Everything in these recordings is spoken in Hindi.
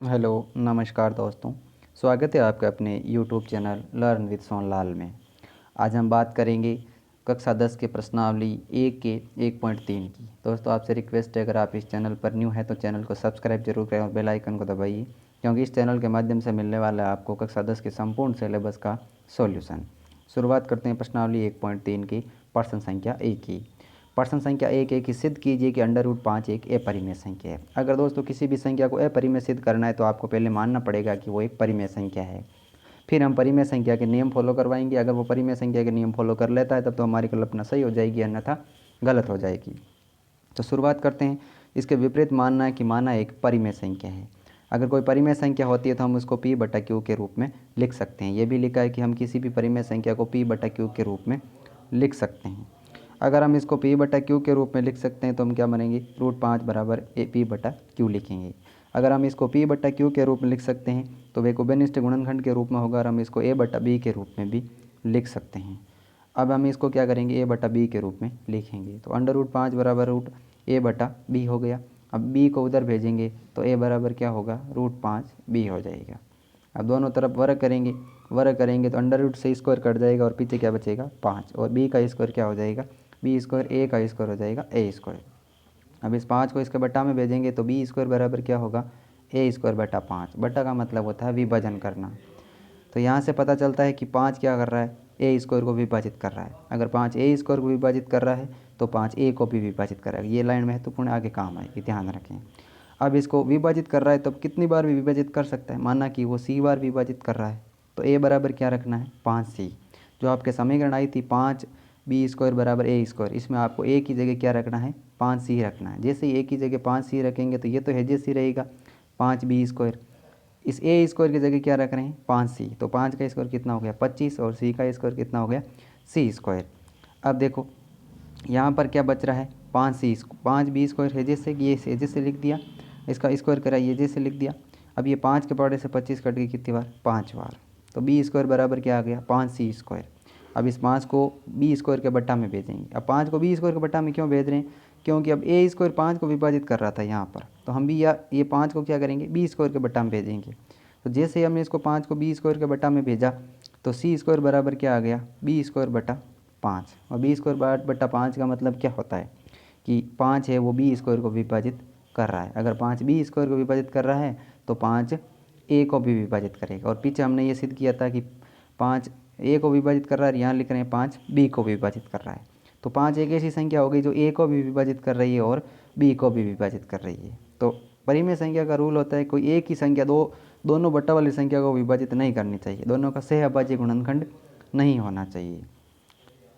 हेलो, नमस्कार दोस्तों। स्वागत है आपका अपने YouTube channel learn with Sonlal में। आज हम बात करेंगे कक्षा 10 के प्रश्नावली 1 के 1.3 की। दोस्तों, आपसे रिक्वेस्ट है, अगर आप इस चैनल पर न्यू हैं तो चैनल को सब्सक्राइब जरूर करें और बेल आइकन को दबाइए, क्योंकि इस चैनल के माध्यम से मिलने वाला है आपको कक्षा 10 के संपूर्ण सिलेबस का सॉल्यूशन। शुरुआत करते हैं प्रश्नावली 1.3 की प्रश्न संख्या 1 की। प्रश्न संख्या 1 है कि सिद्ध कीजिए कि √5 एक अपरिमेय संख्या है। अगर दोस्तों किसी भी संख्या को अपरिमेय सिद्ध करना है तो आपको पहले मानना पड़ेगा कि वो एक परिमेय संख्या है। फिर हम परिमेय संख्या के नियम फॉलो करवाएंगे। अगर वो परिमेय संख्या के नियम फॉलो कर लेता है तब तो हमारी कल्पना सही हो जाएगी, अन्यथा गलत हो जाएगी। तो शुरुआत करते हैं। इसके विपरीत मानना है कि माना एक परिमेय संख्या है। अगर कोई परिमेय संख्या होती है तो हम उसको P/Q के रूप में लिख सकते हैं। ये भी लिखा है कि हम किसी भी परिमेय संख्या को P/Q के रूप में लिख सकते हैं। अगर हम इसको P/Q के रूप में लिख सकते हैं तो हम क्या बनेंगे, √5 बराबर P/Q लिखेंगे। अगर हम इसको P/Q के रूप में लिख सकते हैं तो वे कोवेनिष्ठ गुणनखंड के रूप में होगा, और हम इसको A/B के रूप में भी लिख सकते हैं। अब हम इसको क्या करेंगे, A/B के रूप में लिखेंगे। तो √5 बराबर √A/B हो गया। अब B को उधर भेजेंगे तो A बराबर क्या होगा, √5B हो जाएगा। अब दोनों तरफ वर्ग करेंगे तो अंडर रूट से स्क्वायर कट जाएगा और पीछे क्या बचेगा, 5। और B का स्क्वायर क्या हो जाएगा, B स्क्वायर। A का स्क्वायर हो जाएगा A स्क्वायर। अब इस 5 को इसके बट्टा में भेजेंगे तो B स्क्वायर बराबर क्या होगा, A स्क्वायर बटा 5। बट्टा का मतलब होता है विभाजन करना। तो यहाँ से पता चलता है कि 5 क्या कर रहा है, A स्क्वायर को विभाजित कर रहा है। अगर 5 A स्क्वायर को विभाजित कर रहा है तो 5 A को भी विभाजित कर रहा है। ये लाइन महत्वपूर्ण आगे काम आएगी, ध्यान रखें। अब इसको विभाजित कर रहा है तो अब कितनी बार भी विभाजित कर सकता है। माना कि वो C बार विभाजित कर रहा है तो A बराबर क्या रखना है, 5C। जो आपके समीकरण आई थी 5B स्क्वायर बराबर A स्क्वायर, इसमें आपको A की जगह क्या रखना है, 5C रखना है। जैसे ही A की जगह 5C रखेंगे तो ये तो है जैसे रहेगा 5B स्क्वायर। इस A स्क्वायर की जगह क्या रख रहे हैं, 5C। तो 5 का स्क्वायर कितना हो गया, 25, और C का स्क्वायर कितना हो गया, C स्क्वायर। अब देखो यहाँ पर क्या बच रहा है, 5B स्क्वायर है जैसे, ये हेजे से लिख दिया। इसका स्क्वायर करा, ये जैसे लिख दिया। अब ये 5 के पौड़े से 25 कट गई कितनी बार, 5 बार। तो B स्क्वायर बराबर क्या आ गया, 5C स्क्वायर। अब इस 5 को B स्क्वायर के बट्टा में भेजेंगे। अब 5 को B स्क्वायर के बट्टा में क्यों भेज रहे हैं, क्योंकि अब A स्क्वायर 5 को विभाजित कर रहा था यहाँ पर, तो हम भी ये 5 को क्या करेंगे, B स्क्वायर के बट्टा में भेजेंगे। तो जैसे ही हमने इसको 5 को B स्क्वायर के बट्टा में भेजा तो C स्क्वायर बराबर क्या आ गया, B स्क्वायर बटा 5। और B स्क्वायर बटा 5 का मतलब क्या होता है कि 5 है वो B स्क्वायर को विभाजित कर रहा है। अगर 5 B स्क्वायर को विभाजित कर रहा है तो 5 A को भी विभाजित करेगा। और पीछे हमने ये सिद्ध किया था कि 5 A को विभाजित कर रहा है, यहाँ लिख रहे हैं 5 B को विभाजित कर रहा है। तो 5 एक ऐसी संख्या हो गई जो A को भी विभाजित कर रही है और B को भी विभाजित कर रही है। तो परिमेय संख्या का रूल होता है, कोई एक ही संख्या दोनों बट्टा वाली संख्या को विभाजित नहीं करनी चाहिए, दोनों का सहअभाज्य गुणनखंड नहीं होना चाहिए।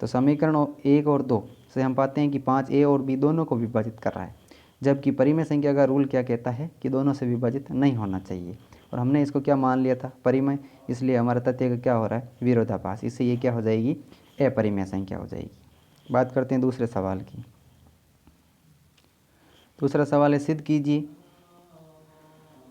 तो समीकरण 1 और 2 से हम पाते हैं कि 5A और B दोनों को विभाजित कर रहा है, जबकि परिमेय संख्या का रूल क्या कहता है कि दोनों से विभाजित नहीं होना चाहिए। और हमने इसको क्या मान लिया था, परिमेय, इसलिए हमारा तथ्य का क्या हो रहा है, विरोधाभास। इससे ये क्या हो जाएगी, अपरिमेय संख्या हो जाएगी। बात करते हैं दूसरे सवाल की। दूसरा सवाल है,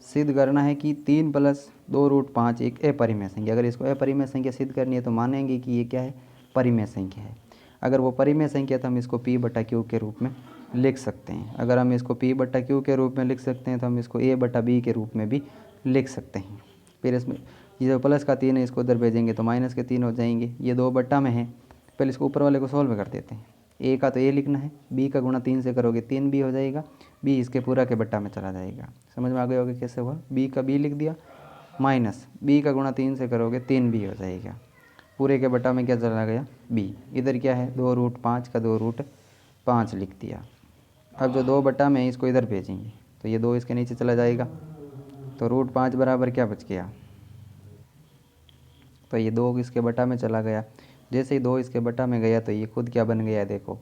सिद्ध करना है कि 3 + 2√5 एक अपरिमेय संख्या। अगर इसको अपरिमेय संख्या सिद्ध करनी है तो मानेंगे कि ये क्या है, परिमेय संख्या है। अगर वो परिमेय संख्या तो हम इसको P/Q के रूप में लिख सकते हैं। अगर हम इसको P/Q के रूप में लिख सकते हैं तो हम इसको A/B के रूप में भी लिख सकते हैं। फिर इसमें ये जो प्लस का 3 है इसको उधर भेजेंगे तो माइनस के 3 हो जाएंगे। ये 2 बट्टा में है, पहले इसको ऊपर वाले को सॉल्व कर देते हैं। A का तो A लिखना है, B का गुणा 3 से करोगे 3B हो जाएगा, B इसके पूरा के बट्टा में चला जाएगा। समझ में आ गया होगा कैसे हुआ, B का B लिख दिया, माइनस B का गुणा 3 से करोगे 3B हो जाएगा, पूरे के बट्टा में क्या चला गया, B। इधर क्या है, 2√5 का 2√5 लिख दिया। अब जो 2 बट्टा में है इसको इधर भेजेंगे तो ये 2 इसके नीचे चला जाएगा, तो √5 बराबर क्या बच गया, तो ये 2 इसके बट्टा में चला गया। जैसे ही 2 इसके बट्टा में गया तो ये खुद क्या बन गया, देखो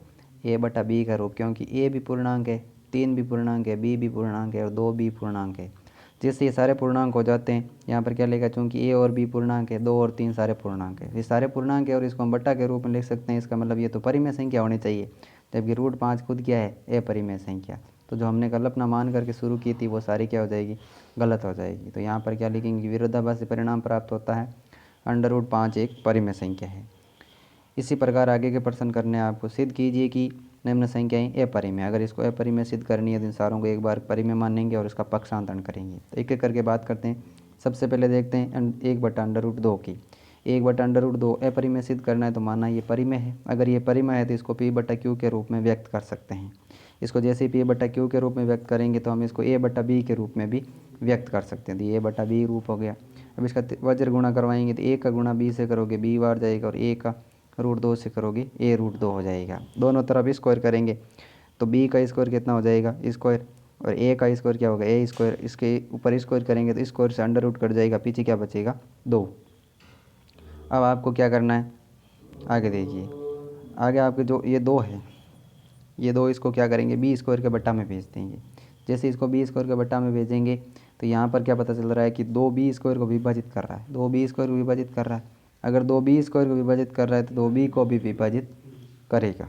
A/B का रूप, क्योंकि A भी पूर्णांक है, 3 भी पूर्णांक है, B भी पूर्णांक है और 2 भी पूर्णांक है। जैसे ये सारे पूर्णांक हो जाते हैं, यहाँ पर क्या लेगा, चूँकि A और B पूर्णांक है, 2 और 3 सारे पूर्णांक है, ये सारे पूर्णांक है और इसको हम बट्टा के रूप में लिख सकते हैं। इसका मतलब ये तो परिमेय संख्या होनी चाहिए, जबकि √5 खुद क्या है, अपरिमेय संख्या। तो जो हमने कल्पना मान करके शुरू की थी वो सारी क्या हो जाएगी, गलत हो जाएगी। तो यहाँ पर क्या लिखेंगे, विरोधाभासी परिणाम प्राप्त होता है, √5 एक परिमेय संख्या है। इसी प्रकार आगे के प्रश्न करने हैं आपको। सिद्ध कीजिए कि निम्न संख्याएं अपरिमेय। अगर इसको अपरिमेय सिद्ध करनी है तो इन सारों को एक बार परिमेय मानेंगे और इसका पक्षांतरण करेंगे। तो एक एक करके बात करते हैं। सबसे पहले देखते हैं 1/√2 की। 1/√2 अपरिमेय सिद्ध करना है तो माना ये परिमेय है। अगर ये परिमेय है तो इसको P/Q के रूप में व्यक्त कर सकते हैं। इसको जैसे ही P/Q के रूप में व्यक्त करेंगे तो हम इसको A/B के रूप में भी व्यक्त कर सकते हैं। तो ये A/B रूप हो गया। अब इसका वज्र गुणा करवाएंगे तो A का गुणा B से करोगे B बार जाएगा और A का √2 से करोगे A√2 हो जाएगा। दोनों तरफ स्क्वायर करेंगे तो B का स्क्वायर कितना हो जाएगा स्क्वायर, और A का स्क्वायर क्या होगा A स्क्वायर। इसके ऊपर स्क्वायर करेंगे तो स्क्वायर से अंडर रूट कट जाएगा, पीछे क्या बचेगा 2। अब आपको क्या करना है, आगे देखिए। आगे आपके जो ये 2 है, ये 2 इसको क्या करेंगे B स्क्वायर के बट्टा में भेज देंगे। जैसे इसको B स्क्वायर के बट्टा में भेजेंगे तो यहाँ पर क्या पता चल रहा है कि 2B स्क्वायर को विभाजित कर रहा है, 2B स्क्वायर को विभाजित कर रहा है। अगर 2B स्क्वायर को विभाजित कर रहा है तो 2B को भी विभाजित करेगा।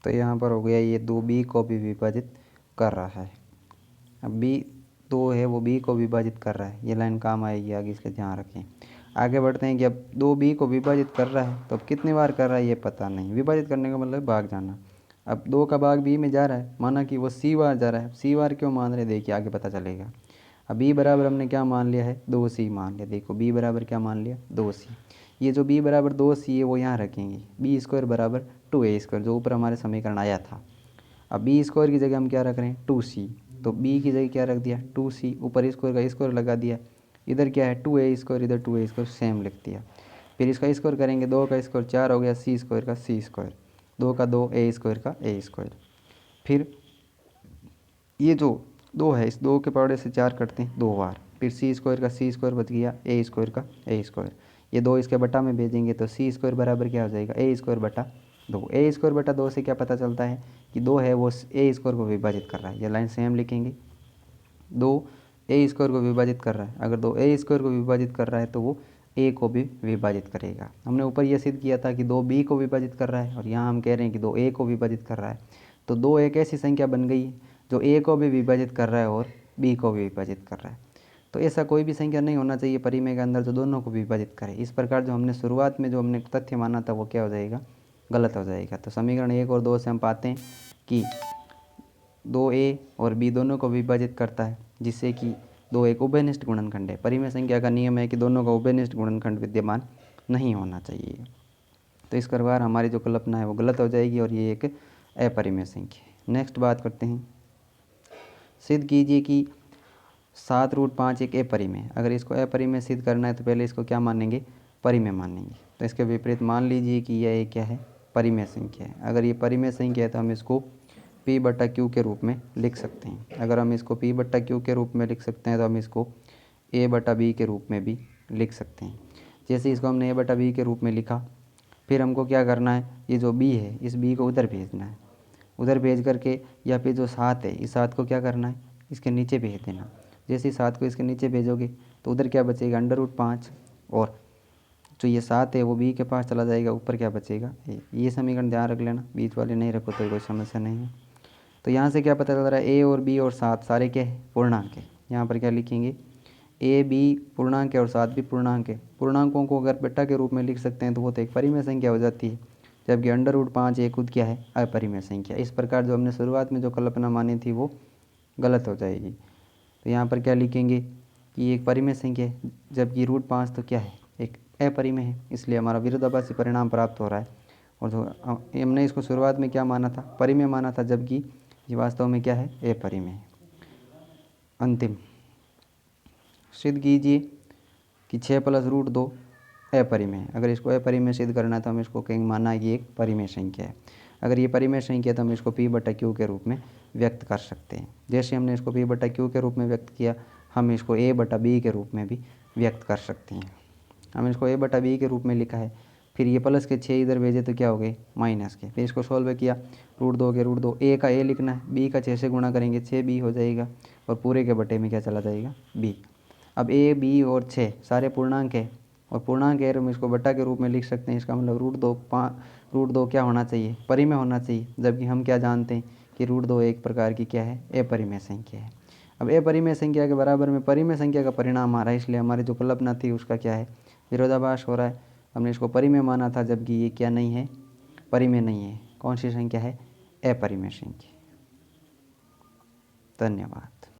तो यहाँ पर हो गया ये 2B को भी विभाजित कर रहा है। अब B 2 है वो B को विभाजित कर रहा है, ये लाइन काम आएगी आगे, इसका ध्यान रखें। आगे बढ़ते हैं कि अब 2B को विभाजित कर रहा है तो अब कितनी बार कर रहा है ये पता नहीं। विभाजित करने का मतलब भाग जाना। अब 2 का भाग B में जा रहा है, माना कि वो C बार जा रहा है। C बार क्यों मान रहे देखिए आगे पता चलेगा। अब B बराबर हमने क्या मान लिया है 2C मान लिया। देखो B बराबर क्या मान लिया 2C। ये जो B बराबर 2C है वो यहाँ रखेंगे। B स्क्वायर बराबर 2A स्क्वायर जो ऊपर हमारे समीकरण आया था। अब B स्क्वायर की जगह हम क्या रख रहे हैं 2C, तो B की जगह क्या रख दिया 2C, ऊपर स्क्वायर का स्क्वायर लगा दिया। इधर क्या है 2A स्क्वायर, इधर 2A स्क्वायर सेम लिख दिया। फिर इसका स्क्वायर करेंगे 2 का स्क्वायर 4 हो गया, C स्क्वायर का C स्क्वायर, 2 का 2 A स्क्वायर का A स्क्वायर। फिर ये जो 2 है इस 2 के पावड़े से 4 कटते हैं 2 बार। फिर C स्क्वायर का C स्क्वायर बच गया, A स्क्वायर का A स्क्वायर। ये 2 इसके बटा में भेजेंगे तो C स्क्वायर बराबर क्या हो जाएगा A स्क्वायर बटा 2। A स्क्वायर बटा 2 से क्या पता चलता है कि 2 है वो A स्क्वायर को विभाजित कर रहा है। ये लाइन सेम लिखेंगे, 2 A स्क्वायर को विभाजित कर रहा है। अगर 2 A स्क्वायर को विभाजित कर रहा है तो वो A को भी विभाजित करेगा। हमने ऊपर ये सिद्ध किया था कि 2 B को विभाजित कर रहा है और यहाँ हम कह रहे हैं कि 2 A को विभाजित कर रहा है। तो 2 एक ऐसी संख्या बन गई जो A को भी विभाजित कर रहा है और B को भी विभाजित कर रहा है। तो ऐसा कोई भी संख्या नहीं होना चाहिए परिमेय के अंदर जो दोनों को विभाजित करे। इस प्रकार जो हमने शुरुआत में जो हमने तथ्य माना था वो क्या हो जाएगा गलत हो जाएगा। तो समीकरण 1 और 2 से हम पाते हैं कि 2A और B दोनों को विभाजित करता है, जिससे कि 2 एक उभयनिष्ठ गुणनखंड है। परिमेय संख्या का नियम है कि दोनों का उभयनिष्ठ गुणनखंड विद्यमान नहीं होना चाहिए। तो इस प्रकार हमारी जो कल्पना है वो गलत हो जाएगी और ये एक अपरिमेय संख्या है। नेक्स्ट बात करते हैं, सिद्ध कीजिए कि 7√5 एक अपरिमेय। अगर इसको अपरिमेय सिद्ध करना है तो पहले इसको क्या मानेंगे परिमेय मानेंगे। तो इसके विपरीत मान लीजिए कि यह एक क्या है परिमेय संख्या है। अगर ये परिमेय संख्या है तो हम इसको P/Q के रूप में लिख सकते हैं। अगर हम इसको P/Q के रूप में लिख सकते हैं तो हम इसको A/B के रूप में भी लिख सकते हैं। जैसे इसको हमने A/B के रूप में लिखा, फिर हमको क्या करना है ये जो B है इस B को उधर भेजना है। उधर भेज करके या फिर जो 7 है इस 7 को क्या करना है इसके नीचे भेज देना। जैसे 7 को इसके नीचे भेजोगे तो उधर क्या बचेगा √5 और जो ये 7 है वो B के पास चला जाएगा, ऊपर क्या बचेगा ये समीकरण ध्यान रख लेना, बीच वाले नहीं रखो तो कोई समस्या नहीं है। तो यहाँ से क्या पता चल रहा है A और B और 7 सारे क्या है पूर्णांक है। यहाँ पर क्या लिखेंगे A B पूर्णांक है और 7 भी पूर्णांक है। पूर्णांकों को अगर बेटा के रूप में लिख सकते हैं तो वो तो एक परिमेय संख्या हो जाती है, जबकि √5 एक खुद क्या है अपरिमेय संख्या। इस प्रकार जो हमने शुरुआत में जो कल्पना मानी थी वो गलत हो जाएगी। तो यहाँ पर क्या लिखेंगे कि एक परिमेय संख्या है, जबकि √5 तो क्या है एक अपरिमेय है, इसलिए हमारा विरोधाभासी परिणाम प्राप्त हो रहा है। और जो हमने इसको शुरुआत में क्या माना था परिमेय माना था, जबकि ये वास्तव में क्या है अपरिमेय है। अंतिम सिद्ध कीजिए कि 6 + √2 अपरिमेय है। अगर इसको अपरिमेय सिद्ध करना है तो हम इसको कहेंगे माना कि एक परिमेय संख्या है। अगर ये परिमेय संख्या है तो हम इसको P/Q के रूप में व्यक्त कर सकते हैं। जैसे हमने इसको P/Q के रूप में व्यक्त किया, हम इसको A/B के रूप में भी व्यक्त कर सकते हैं। हम इसको A/B के रूप में लिखा है, फिर ये प्लस के 6 इधर भेजे तो क्या हो गए माइनस के। फिर इसको सॉल्व किया √2 के √2, A का A लिखना है, B का 6 से गुणा करेंगे 6B हो जाएगा और पूरे के बटे में क्या चला जाएगा B। अब A B और 6 सारे पूर्णांक है और पूर्णांक है हम इसको बट्टा के रूप में लिख सकते हैं। इसका मतलब √2 क्या होना चाहिए परिमेय होना चाहिए, जबकि हम क्या जानते हैं कि √2 एक प्रकार की क्या है अपरिमेय संख्या है। अब अपरिमेय संख्या के बराबर में परिमेय संख्या का परिणाम आ रहा है, इसलिए हमारी जो कल्पना थी उसका क्या है विरोधाभास हो रहा है। हमने इसको परिमेय माना था, जबकि ये क्या नहीं है, परिमेय नहीं है। कौन सी संख्या है, अपरिमेय संख्या। धन्यवाद।